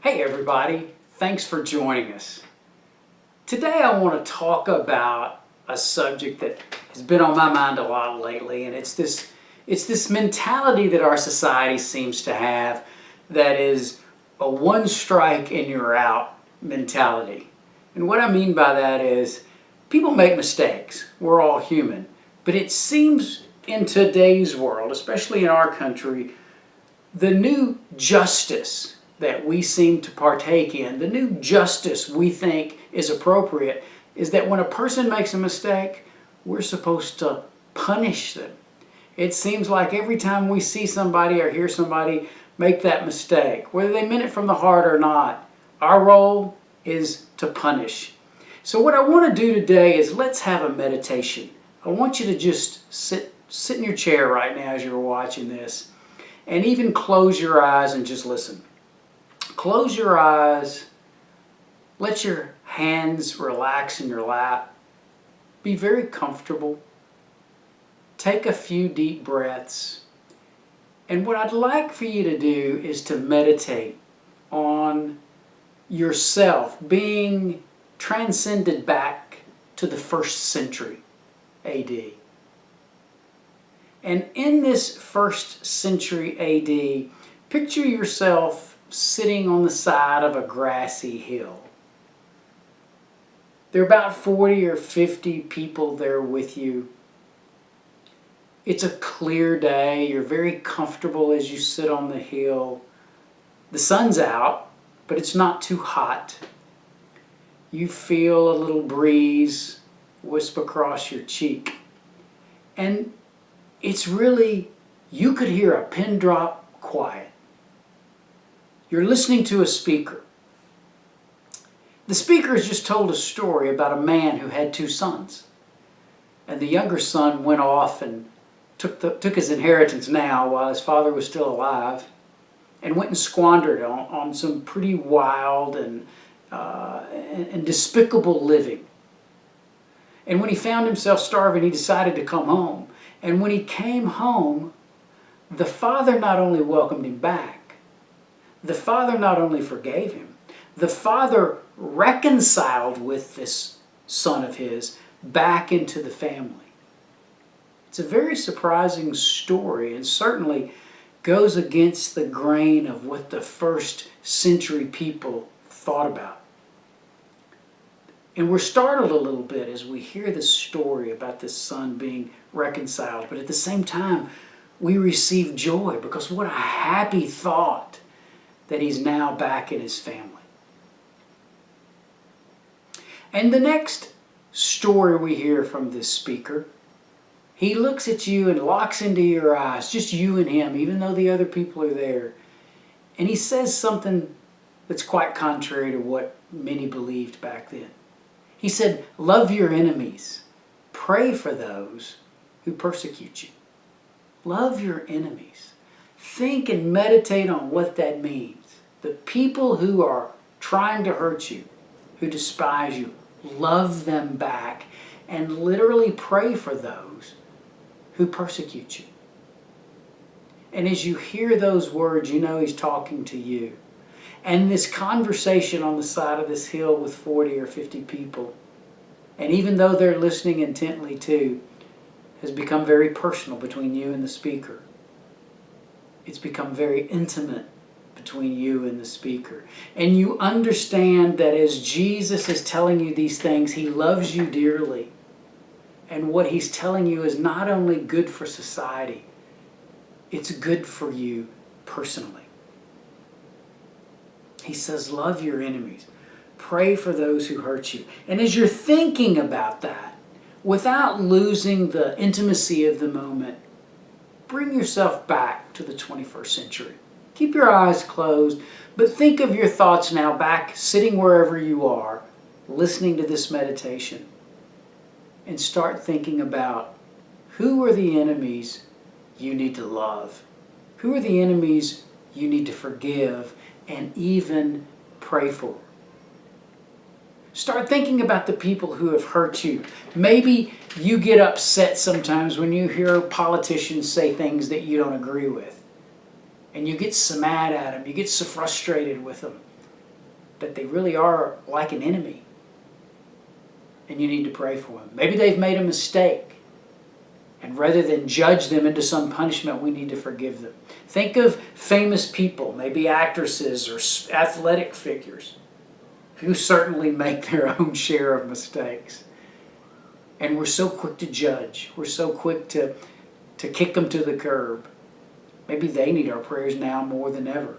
Hey everybody, thanks for joining us. Today I want to talk about a subject that has been on my mind a lot lately, and it's this mentality that our society seems to have that is a one strike and you're out mentality. And what I mean by that is people make mistakes. We're all human. But it seems in today's world, especially in our country, the new justice that we seem to partake in, the new justice we think is appropriate, is that when a person makes a mistake, we're supposed to punish them. It seems like every time we see somebody or hear somebody make that mistake, whether they meant it from the heart or not, our role is to punish. So what I want to do today is let's have a meditation. I want you to just sit in your chair right now as you're watching this, and even close your eyes and just listen. Close your eyes, let your hands relax in your lap, be very comfortable, take a few deep breaths, and what I'd like for you to do is to meditate on yourself being transcended back to the 1st century AD. And in this 1st century AD, picture yourself sitting on the side of a grassy hill. There are about 40 or 50 people there with you. It's a clear day. You're very comfortable as you sit on the hill. The sun's out, but it's not too hot. You feel a little breeze wisp across your cheek. And it's really, you could hear a pin drop quiet. You're listening to a speaker. The speaker has just told a story about a man who had 2 sons. And the younger son went off and took his inheritance now while his father was still alive, and went and squandered on some pretty wild and despicable living. And when he found himself starving, he decided to come home. And when he came home, the father not only welcomed him back, the father not only forgave him, the father reconciled with this son of his back into the family. It's a very surprising story, and certainly goes against the grain of what the 1st century people thought about. And we're startled a little bit as we hear this story about this son being reconciled, but at the same time, we receive joy because what a happy thought that he's now back in his family. And the next story we hear from this speaker, he looks at you and locks into your eyes, just you and him, even though the other people are there. And he says something that's quite contrary to what many believed back then. He said, love your enemies. Pray for those who persecute you. Love your enemies. Think and meditate on what that means. The people who are trying to hurt you, who despise you, love them back and literally pray for those who persecute you. And as you hear those words, you know he's talking to you. And this conversation on the side of this hill with 40 or 50 people, and even though they're listening intently too, has become very personal between you and the speaker. It's become very intimate between you and the speaker. And you understand that as Jesus is telling you these things, he loves you dearly. And what he's telling you is not only good for society, it's good for you personally. He says, love your enemies. Pray for those who hurt you. And as you're thinking about that, without losing the intimacy of the moment, bring yourself back to the 21st century. Keep your eyes closed, but think of your thoughts now back, sitting wherever you are, listening to this meditation. And start thinking about who are the enemies you need to love? Who are the enemies you need to forgive and even pray for? Start thinking about the people who have hurt you. Maybe you get upset sometimes when you hear politicians say things that you don't agree with. And you get so mad at them, you get so frustrated with them. that they really are like an enemy, and you need to pray for them. Maybe they've made a mistake, and rather than judge them into some punishment, we need to forgive them. Think of famous people, maybe actresses or athletic figures, who certainly make their own share of mistakes. And we're so quick to judge. We're so quick to kick them to the curb. Maybe they need our prayers now more than ever.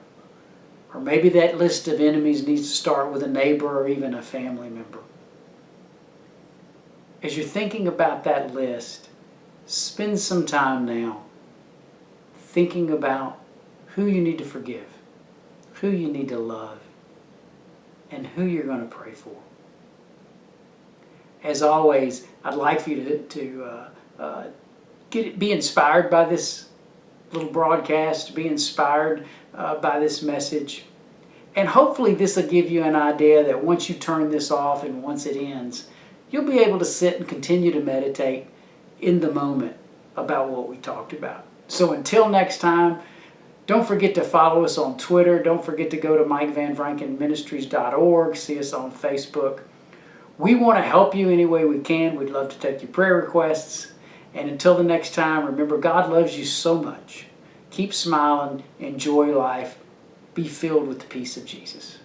Or maybe that list of enemies needs to start with a neighbor or even a family member. As you're thinking about that list, spend some time now thinking about who you need to forgive, who you need to love, and who you're going to pray for. As always, I'd like for you to be inspired by this little broadcast, be inspired by this message. And hopefully this will give you an idea that once you turn this off and once it ends, you'll be able to sit and continue to meditate in the moment about what we talked about. So until next time, don't forget to follow us on Twitter. Don't forget to go to MikeVanVrankenMinistries.org. See us on Facebook. We want to help you any way we can. We'd love to take your prayer requests. And until the next time, remember, God loves you so much. Keep smiling. Enjoy life. Be filled with the peace of Jesus.